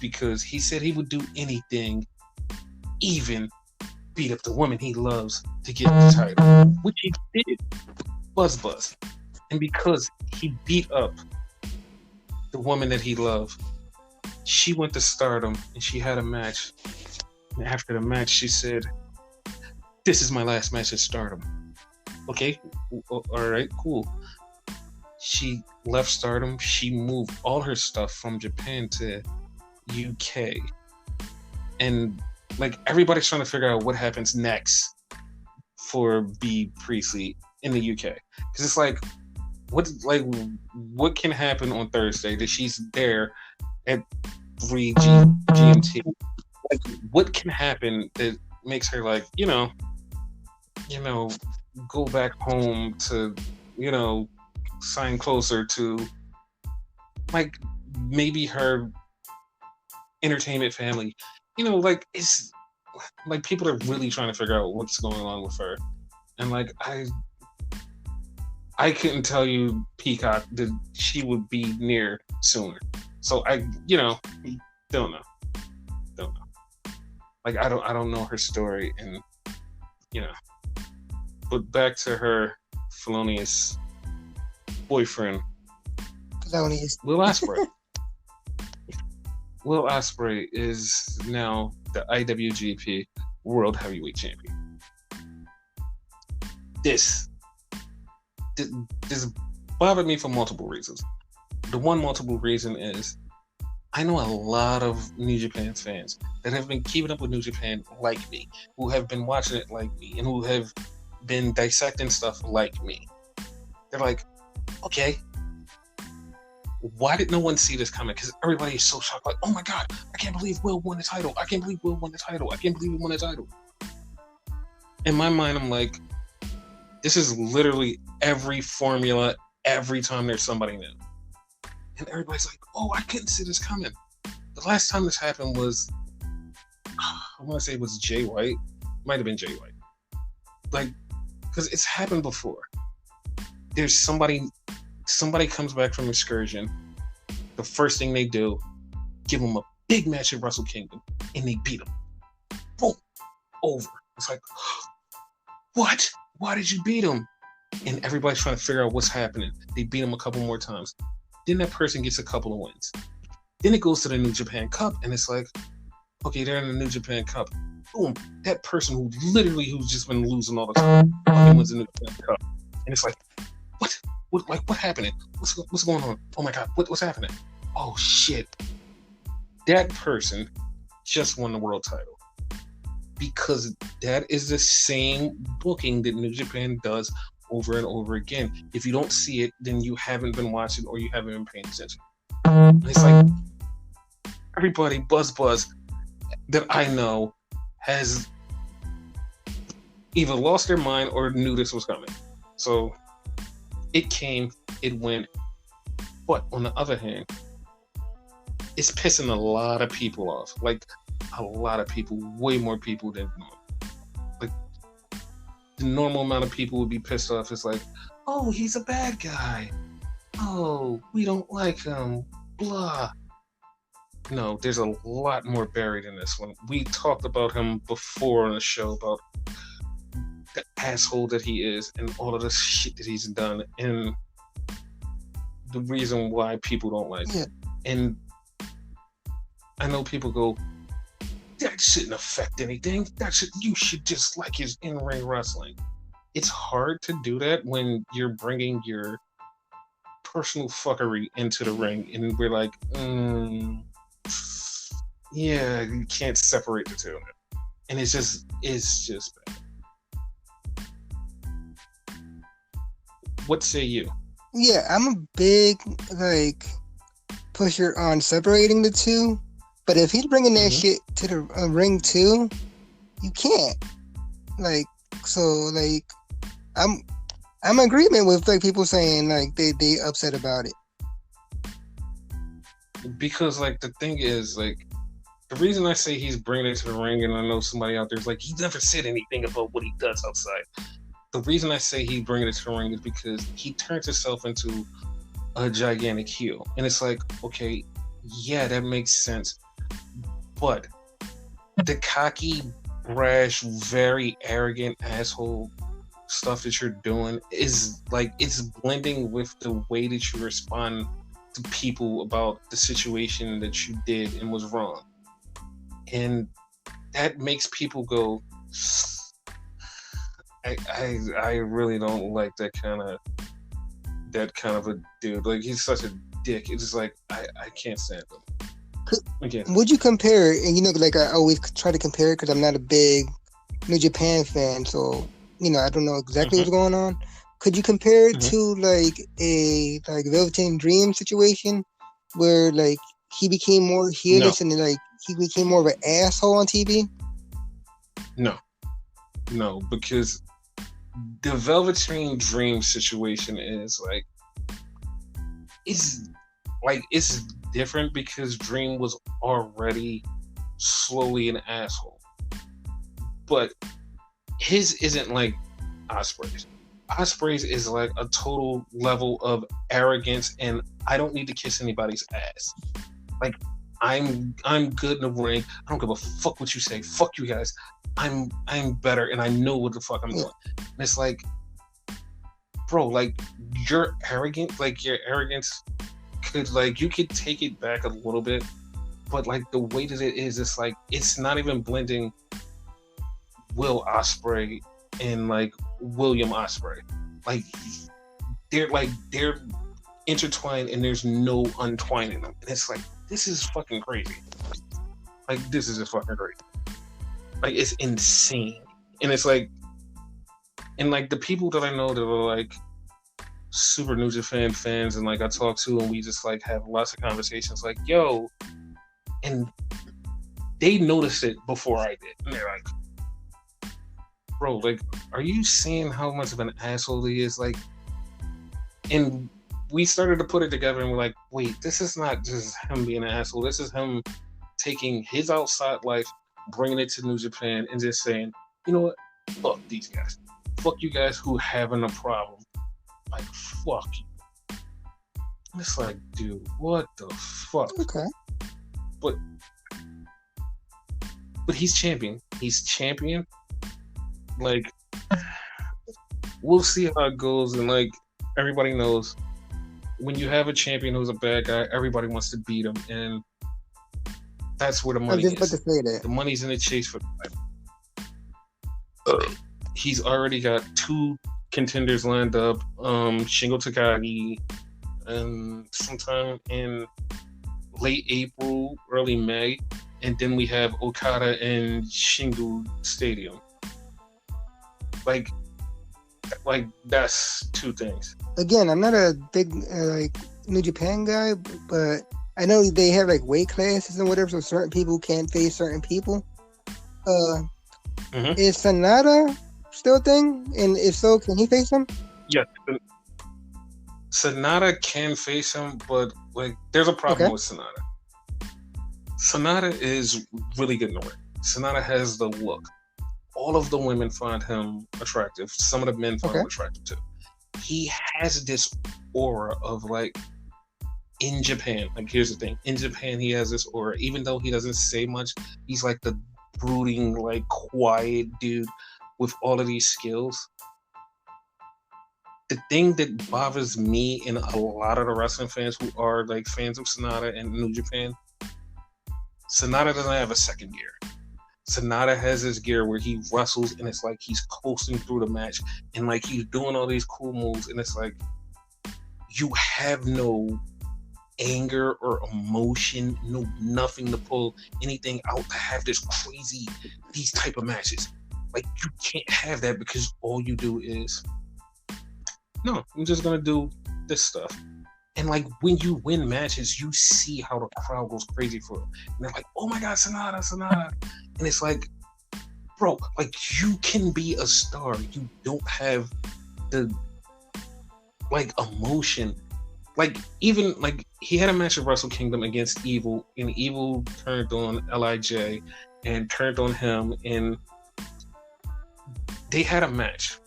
because he said he would do anything, even beat up the woman he loves to get the title, which he did. Buzz. And because he beat up the woman that he loved, she went to Stardom and she had a match. And after the match, she said, "This is my last match at Stardom." Okay, all right, cool. She left Stardom. She moved all her stuff from Japan to UK. And like everybody's trying to figure out what happens next for B Priestley in the UK. Because it's like what can happen on Thursday that she's there at 3 GMT? Like what can happen that makes her like, go back home to, sign closer to like maybe her entertainment family. It's like people are really trying to figure out what's going on with her. And like I couldn't tell you Peacock that she would be near sooner. So I don't know. Like I don't know her story, and but back to her felonious boyfriend, Will Ospreay. Will Ospreay is now the IWGP World Heavyweight Champion. This bothered me for multiple reasons. The one multiple reason is I know a lot of New Japan fans that have been keeping up with New Japan like me, who have been watching it like me, and who have been dissecting stuff like me. They're like, okay, why did no one see this coming? Because everybody is so shocked, like, oh my god, I can't believe Will won the title. I can't believe Will won the title. I can't believe he won the title. In my mind, I'm like, this is literally every formula every time there's somebody new. And everybody's like, oh, I couldn't see this coming. The last time this happened was, I want to say it was Jay White. Might have been Jay White. Like, because it's happened before. There's somebody comes back from excursion. The first thing they do, give them a big match at Wrestle Kingdom, and they beat them. Boom, over. It's like, what? Why did you beat him? And everybody's trying to figure out what's happening. They beat him a couple more times. Then that person gets a couple of wins. Then it goes to the New Japan Cup, and it's like, okay, they're in the New Japan Cup. Boom, that person who's just been losing all the time fucking wins the New Japan Cup. And it's like, what? What happening? What's going on? Oh my god, what's happening? Oh shit. That person just won the world title. Because that is the same booking that New Japan does over and over again. If you don't see it, then you haven't been watching or you haven't been paying attention. And it's like, everybody, buzz, that I know has either lost their mind or knew this was coming. So it came, it went. But on the other hand, it's pissing a lot of people off. Like, a lot of people, way more people than normal. Like, the normal amount of people would be pissed off. It's like, oh, he's a bad guy. Oh, we don't like him. Blah. No, there's a lot more buried in this one. We talked about him before on the show about the asshole that he is and all of the shit that he's done and the reason why people don't like him. And I know people go, that shouldn't affect anything. You should just like his in-ring wrestling. It's hard to do that when you're bringing your personal fuckery into the ring, and we're like, yeah, you can't separate the two. And it's just bad. What say you? Yeah, I'm a big pusher on separating the two. But if he's bringing that shit to the ring too, you can't. I'm in agreement with people saying they upset about it. Because the thing is the reason I say he's bringing it to the ring, and I know somebody out there is he never said anything about what he does outside. The reason I say he's bringing it to the ring is because he turns himself into a gigantic heel, and it's like, okay, yeah, that makes sense. But the cocky, brash, very arrogant asshole stuff that you're doing is it's blending with the way that you respond to people about the situation that you did and was wrong. And that makes people go, I really don't like that kind of a dude. He's such a dick. It's just I can't stand him. Again. Would you compare it? And I always try to compare it because I'm not a big New Japan fan, so I don't know exactly what's going on. Could you compare it to a Velveteen Dream situation where he became more heelish and he became more of an asshole on TV? No, because the Velveteen Dream situation is it's different because Dream was already slowly an asshole, but his isn't like Ospreay's. Ospreay's is a total level of arrogance, and I don't need to kiss anybody's ass. I'm good in the ring. I don't give a fuck what you say. Fuck you guys. I'm better, and I know what the fuck I'm doing. And it's bro, you're arrogant. Your arrogance could you could take it back a little bit, but the way that it is, it's not even blending Will Ospreay and William Ospreay. They're intertwined and there's no untwining them. And it's this is fucking crazy. This is just fucking crazy. It's insane. And it's and the people that I know that are super New Japan fans, and I talk to, and we just have lots of conversations yo, and they noticed it before I did, and they're bro, are you seeing how much of an asshole he is? And we started to put it together, and we're like, wait, this is not just him being an asshole. This is him taking his outside life, bringing it to New Japan, and just saying, you know what? Fuck these guys. Fuck you guys who having a problem. Like, fuck you. It's like, dude, what the fuck? Okay. But he's champion. He's champion. Like, we'll see how it goes. And like, everybody knows when you have a champion who's a bad guy, everybody wants to beat him, and that's where the money is. About to say that. The money's in the chase for the He's already got 2 contenders lined up. Shingo Takagi, and sometime in late April, early May, and then we have Okada and Shingo Stadium. Like that's 2 things. Again, I'm not a big like New Japan guy, but I know they have like weight classes and whatever, so certain people can't face certain people. Is Sanada still a thing? And if so, can he face him? Yeah, Sanada can face him, but like there's a problem with Sanada. Sanada is really good in the ring. Sanada has the look. All of the women find him attractive. Some of the men find him attractive too. He has this aura of like, in Japan, like here's the thing, in Japan he has this aura, even though he doesn't say much, he's like the brooding, like quiet dude with all of these skills. The thing that bothers me and a lot of the wrestling fans who are like fans of Sanada and New Japan, Sanada doesn't have a second gear. Sanada has this gear where he wrestles and it's like he's coasting through the match and like he's doing all these cool moves, and it's like you have no anger or emotion, no nothing to pull anything out to have these type of matches. Like, you can't have that because all you do is, no, I'm just gonna do this stuff. And like when you win matches, you see how the crowd goes crazy for him. And they're like, oh my God, Sanada. And it's like, bro, like you can be a star. You don't have the like emotion. Like even like he had a match at Wrestle Kingdom against Evil, and Evil turned on LIJ and turned on him, and they had a match.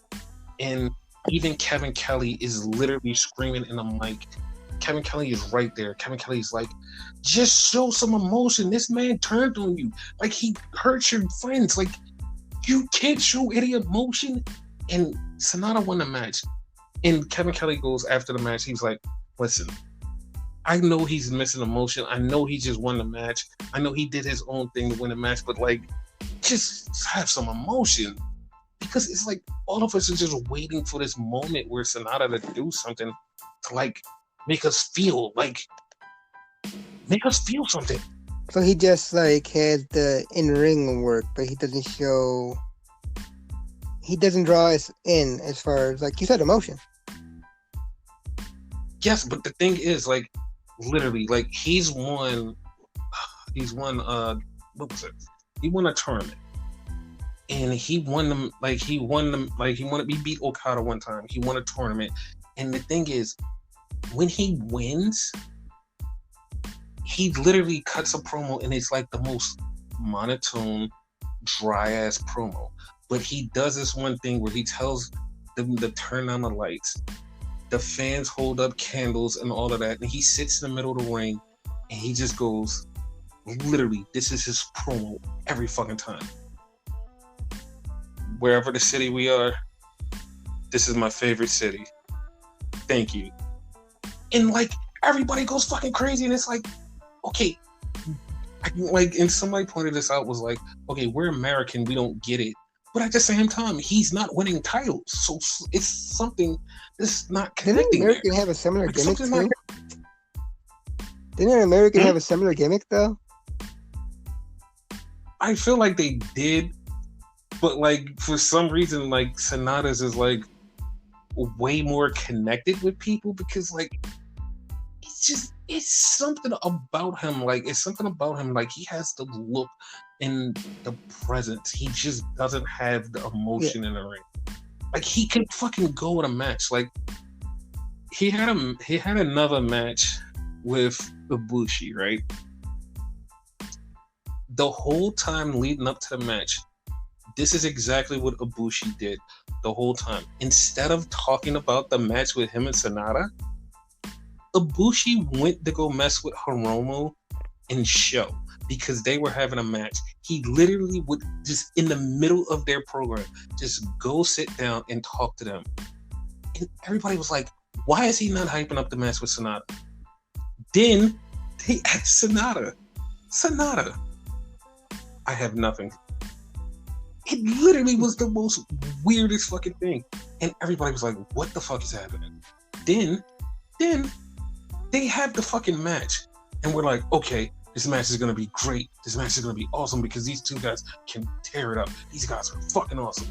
And even Kevin Kelly is literally screaming in the mic. Kevin Kelly is right there. Kevin Kelly's like, just show some emotion. This man turned on you. Like, he hurt your friends. Like, you can't show any emotion. And Sanada won the match. And Kevin Kelly goes after the match. He's like, listen, I know he's missing emotion. I know he just won the match. I know he did his own thing to win the match. But, like, just have some emotion. Because it's like all of us are just waiting for this moment where Sanada to do something to, like, make us feel something. So he just like has the in-ring work, but he doesn't draw us in as far as, like you said, emotion. Yes, but the thing is, like, literally, like he's won what was it? He won a tournament. And he beat Okada one time. He won a tournament. And the thing is, when he wins, he literally cuts a promo and it's like the most monotone, dry ass promo. But he does this one thing where he tells them to turn on the lights. The fans hold up candles and all of that. And he sits in the middle of the ring and he just goes, literally, this is his promo every fucking time. Wherever the city we are, this is my favorite city. Thank you. And like everybody goes fucking crazy, and it's like, okay, and somebody pointed this out, was like, okay, we're American, we don't get it, but at the same time, he's not winning titles, so it's something that's not connecting. Didn't American have a similar gimmick too? Didn't an American have a similar gimmick though? I feel like they did, but like for some reason, like Sanada's is like way more connected with people because like it's something about him. Like like he has the look and the presence. He just doesn't have the emotion in the ring. Like he could fucking go in a match. Like he had another match with Ibushi, right? The whole time leading up to the match, this is exactly what Ibushi did the whole time. Instead of talking about the match with him and Sonata, Ibushi went to go mess with Hiromu and Sho because they were having a match. He literally would just in the middle of their program just go sit down and talk to them. And everybody was like, why is he not hyping up the match with Sonata? Then they asked Sonata, I have nothing. It literally was the most weirdest fucking thing. And everybody was like, what the fuck is happening? Then they have the fucking match. And we're like, okay, this match is going to be great. This match is going to be awesome because these two guys can tear it up. These guys are fucking awesome.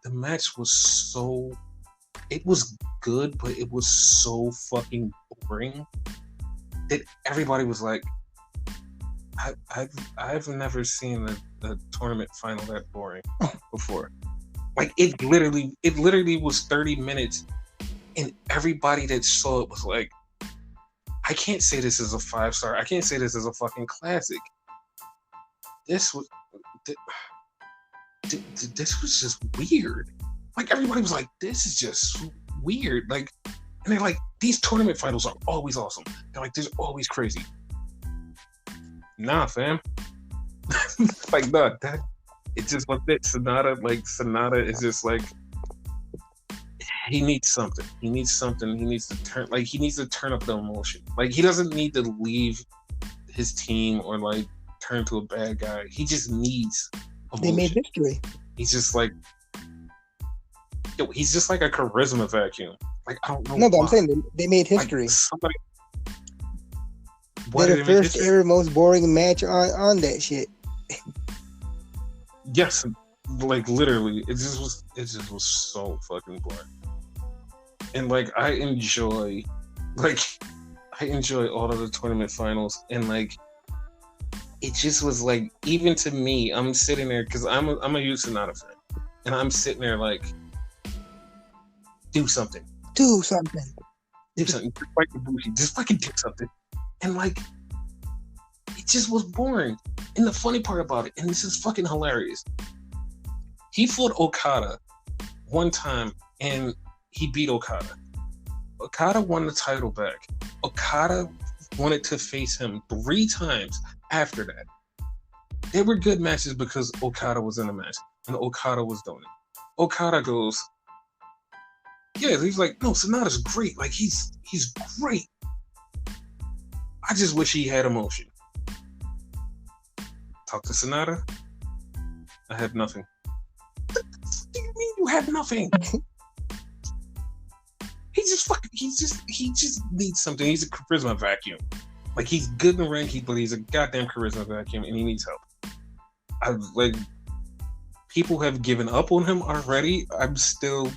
The match was it was good, but it was so fucking boring that everybody was like, I've never seen a tournament final that boring before. Like it literally was 30 minutes, and everybody that saw it was like, I can't say this is a 5-star. I can't say this is a fucking classic. This was just weird. Like everybody was like, this is just weird. Like, and they're like, these tournament finals are always awesome. They're like, there's always crazy. Nah, fam. Like, nah, that it just was it. Sonata is just like, he needs something. He needs to turn up the emotion. Like, he doesn't need to leave his team or like turn to a bad guy. He just needs emotion. They made history. He's just like, he's just like a charisma vacuum. Like, I don't know. No, but why. I'm saying they made history. Like, somebody. They're the first ever most boring match on that shit. Yes, like literally, it just was so fucking boring. And like I enjoy all of the tournament finals, and like it just was like, even to me, I'm sitting there because I'm a huge Sonata fan, and I'm sitting there like, do something. Just like Ibushi, just fucking do something. And like, it just was boring. And the funny part about it, and this is fucking hilarious, he fought Okada one time and he beat Okada. Okada won the title back. Okada wanted to face him 3 times after that. They were good matches because Okada was in the match and Okada was doing it. Okada goes, yeah, he's like, no, Sonata's great. Like, he's great. I just wish he had emotion. Talk to Sonata. I have nothing. What do you mean you have nothing? He just needs something. He's a charisma vacuum. Like, he's good in the ring, but he's a goddamn charisma vacuum, and he needs help. People have given up on him already. I'm still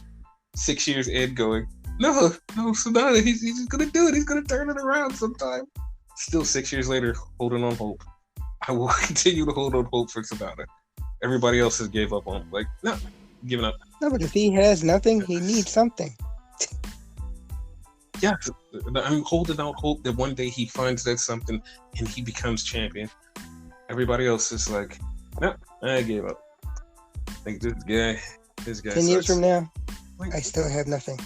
6 years in going, no, Sonata, he's just gonna do it. He's gonna turn it around sometime. Still 6 years later, holding on hope. I will continue to hold on hope for Sonata. Everybody else has gave up on him. Like, no, giving up. No, but if he has nothing, he needs something. Yeah, I'm holding out hope that one day he finds that something and he becomes champion. Everybody else is like, no, I gave up. Like, this guy 10 years from now, I still have nothing.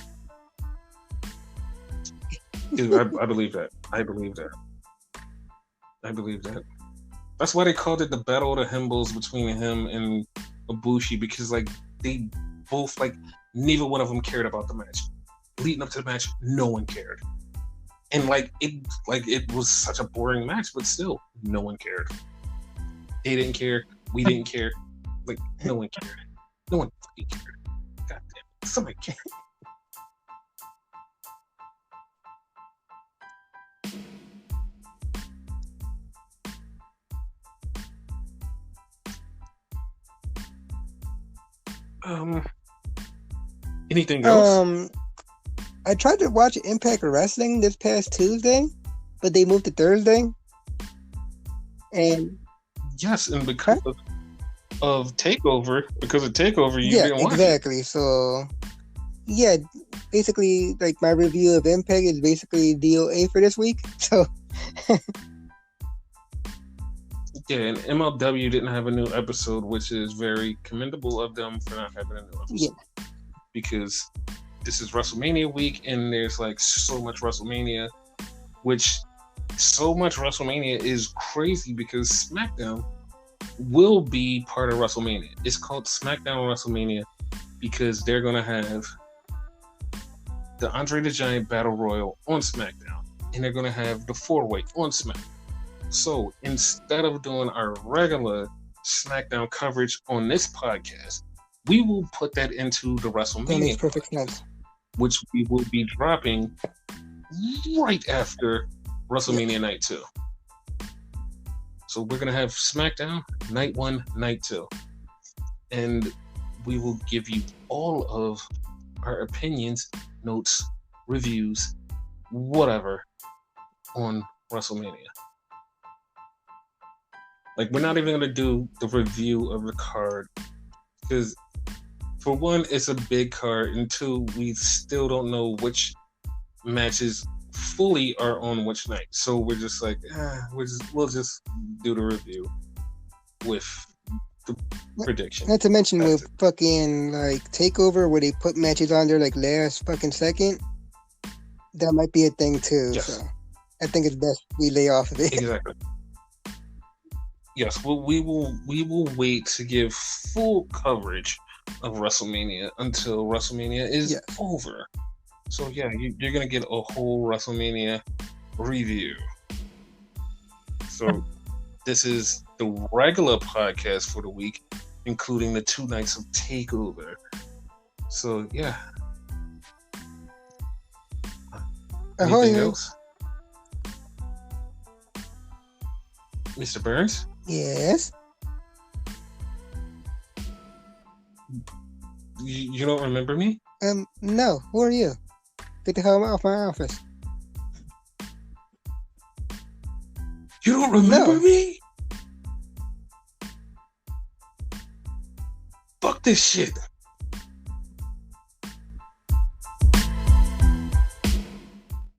Dude, I believe that. I believe that. That's why they called it the Battle of the Himbos between him and Ibushi, because like they both, like, neither one of them cared about the match. Leading up to the match, no one cared. And it was such a boring match, but still, no one cared. They didn't care. We didn't care. Like, no one cared. No one fucking cared. God damn it. Somebody cared. Anything else? I tried to watch Impact Wrestling this past Tuesday, but they moved to Thursday. And yes, and because of Takeover, you didn't watch exactly. it. So yeah, basically, like my review of Impact is basically DOA for this week. So Yeah, and MLW didn't have a new episode, which is very commendable of them for not having a new episode. yeah, Because this is WrestleMania week, and there's like so much WrestleMania, which so much WrestleMania is crazy because SmackDown will be part of WrestleMania. It's called SmackDown WrestleMania because they're gonna have the Andre the Giant Battle Royal on SmackDown, and they're gonna have the 4-way on SmackDown. So instead of doing our regular SmackDown coverage on this podcast, we will put that into the that WrestleMania makes perfect podcast, sense. which we will be dropping right after WrestleMania Night 2. So we're going to have SmackDown Night 1, Night 2. And we will give you all of our opinions, notes, reviews, whatever on WrestleMania. Like, we're not even going to do the review of the card because, for one, it's a big card, and two, we still don't know which matches fully are on which night. So we're just like, we'll just do the review with the prediction. Not to mention That's with it. fucking like takeover where they put matches on there like last fucking second. That might be a thing too. Yes. So I think it's best we lay off of it. Exactly. Yes, well, we will wait to give full coverage of WrestleMania until WrestleMania is Yes. over. So yeah, you're gonna get a whole WrestleMania review. So this is the regular podcast for the week, including the 2 nights of Takeover. So yeah. Anything else? Mr. Burns? Yes. You don't remember me? No. Who are you? Get the hell out of my office. You don't remember No. me? Fuck this shit.